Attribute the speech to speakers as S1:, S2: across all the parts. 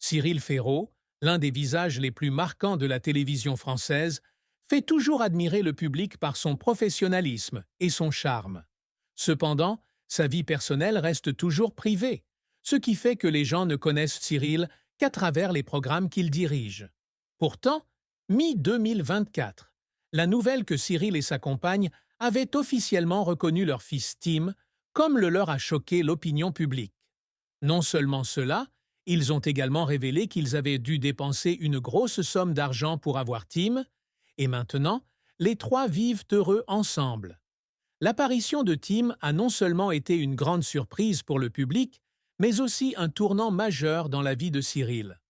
S1: Cyril Ferraud, l'un des visages les plus marquants de la télévision française, fait toujours admirer le public par son professionnalisme et son charme. Cependant, sa vie personnelle reste toujours privée, ce qui fait que les gens ne connaissent Cyril qu'à travers les programmes qu'il dirige. Pourtant, mi-2024, la nouvelle que Cyril et sa compagne avaient officiellement reconnu leur fils Tim, comme le leur a choqué l'opinion publique. Non seulement cela, ils ont également révélé qu'ils avaient dû dépenser une grosse somme d'argent pour avoir Tim, et maintenant, les trois vivent heureux ensemble. L'apparition de Tim a non seulement été une grande surprise pour le public, mais aussi un tournant majeur dans la vie de Cyril.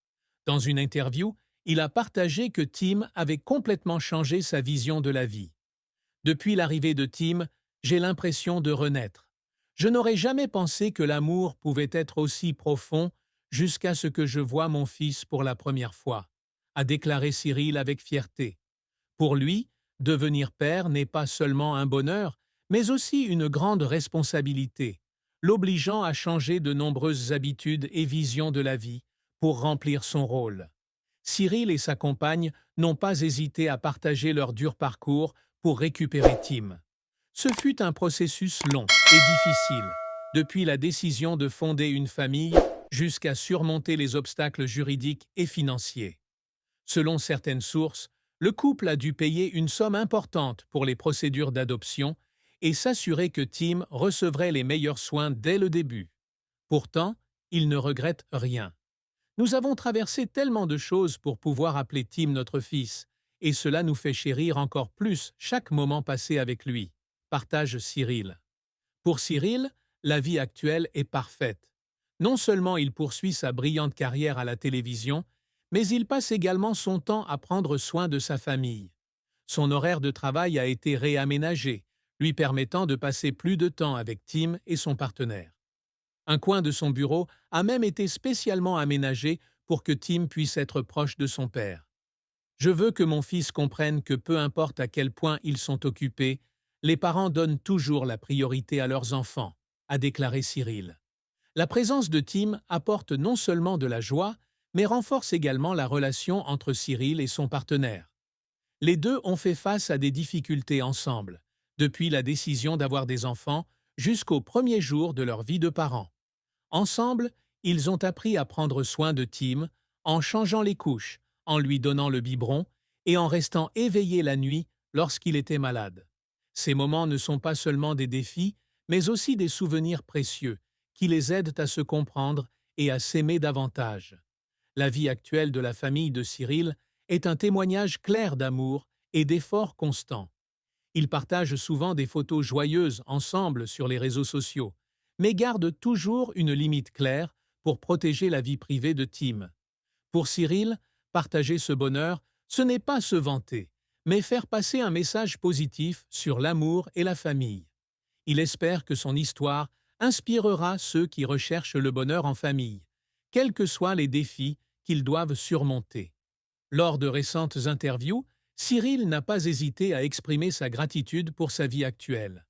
S1: Dans une interview, il a partagé que Tim avait complètement changé sa vision de la vie. Depuis l'arrivée de Tim, j'ai l'impression de renaître. Je n'aurais jamais pensé que l'amour pouvait être aussi profond jusqu'à ce que je voie mon fils pour la première fois, a déclaré Cyril avec fierté. Pour lui, devenir père n'est pas seulement un bonheur, mais aussi une grande responsabilité, l'obligeant à changer de nombreuses habitudes et visions de la vie pour remplir son rôle. Cyril et sa compagne n'ont pas hésité à partager leur dur parcours pour récupérer Tim. Ce fut un processus long et difficile, depuis la décision de fonder une famille jusqu'à surmonter les obstacles juridiques et financiers. Selon certaines sources, le couple a dû payer une somme importante pour les procédures d'adoption et s'assurer que Tim recevrait les meilleurs soins dès le début. Pourtant, il ne regrette rien. Nous avons traversé tellement de choses pour pouvoir appeler Tim notre fils, et cela nous fait chérir encore plus chaque moment passé avec lui, partage Cyril. Pour Cyril, la vie actuelle est parfaite. Non seulement il poursuit sa brillante carrière à la télévision, mais il passe également son temps à prendre soin de sa famille. Son horaire de travail a été réaménagé, lui permettant de passer plus de temps avec Tim et son partenaire. Un coin de son bureau a même été spécialement aménagé pour que Tim puisse être proche de son père. Je veux que mon fils comprenne que peu importe à quel point ils sont occupés, les parents donnent toujours la priorité à leurs enfants, a déclaré Cyril. La présence de Tim apporte non seulement de la joie, mais renforce également la relation entre Cyril et son partenaire. Les deux ont fait face à des difficultés ensemble, depuis la décision d'avoir des enfants jusqu'aux premiers jours de leur vie de parents. Ensemble, ils ont appris à prendre soin de Tim en changeant les couches, en lui donnant le biberon et en restant éveillés la nuit lorsqu'il était malade. Ces moments ne sont pas seulement des défis, mais aussi des souvenirs précieux qui les aident à se comprendre et à s'aimer davantage. La vie actuelle de la famille de Cyril est un témoignage clair d'amour et d'efforts constants. Ils partagent souvent des photos joyeuses ensemble sur les réseaux sociaux, mais gardent toujours une limite claire pour protéger la vie privée de Tim. Pour Cyril, partager ce bonheur, ce n'est pas se vanter, mais faire passer un message positif sur l'amour et la famille. Il espère que son histoire inspirera ceux qui recherchent le bonheur en famille, quels que soient les défis qu'ils doivent surmonter. Lors de récentes interviews, Cyril n'a pas hésité à exprimer sa gratitude pour sa vie actuelle.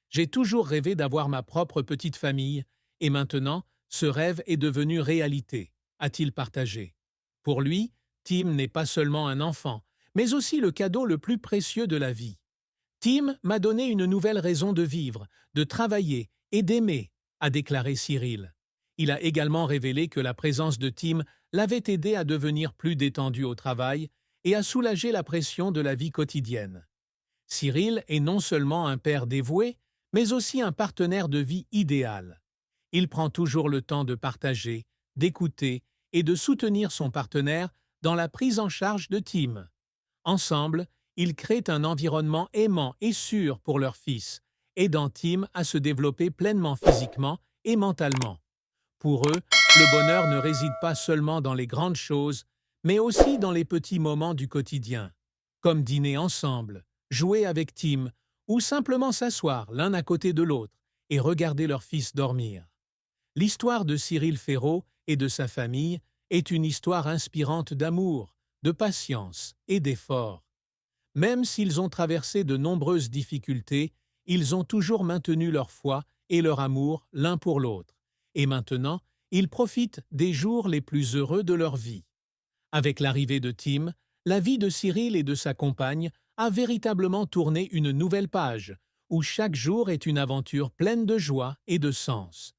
S1: J'ai toujours rêvé d'avoir ma propre petite famille, et maintenant, ce rêve est devenu réalité, a-t-il partagé. Pour lui, Tim n'est pas seulement un enfant, mais aussi le cadeau le plus précieux de la vie. Tim m'a donné une nouvelle raison de vivre, de travailler et d'aimer, a déclaré Cyril. Il a également révélé que la présence de Tim l'avait aidé à devenir plus détendu au travail et à soulager la pression de la vie quotidienne. Cyril est non seulement un père dévoué, mais aussi un partenaire de vie idéal. Il prend toujours le temps de partager, d'écouter et de soutenir son partenaire dans la prise en charge de Tim. Ensemble, ils créent un environnement aimant et sûr pour leur fils, aidant Tim à se développer pleinement physiquement et mentalement. Pour eux, le bonheur ne réside pas seulement dans les grandes choses, mais aussi dans les petits moments du quotidien, comme dîner ensemble, jouer avec Tim ou simplement s'asseoir l'un à côté de l'autre et regarder leur fils dormir. L'histoire de Cyril Ferraud et de sa famille est une histoire inspirante d'amour, de patience et d'effort. Même s'ils ont traversé de nombreuses difficultés, ils ont toujours maintenu leur foi et leur amour l'un pour l'autre. Et maintenant, ils profitent des jours les plus heureux de leur vie. Avec l'arrivée de Tim, la vie de Cyril et de sa compagne a véritablement tourné une nouvelle page, où chaque jour est une aventure pleine de joie et de sens.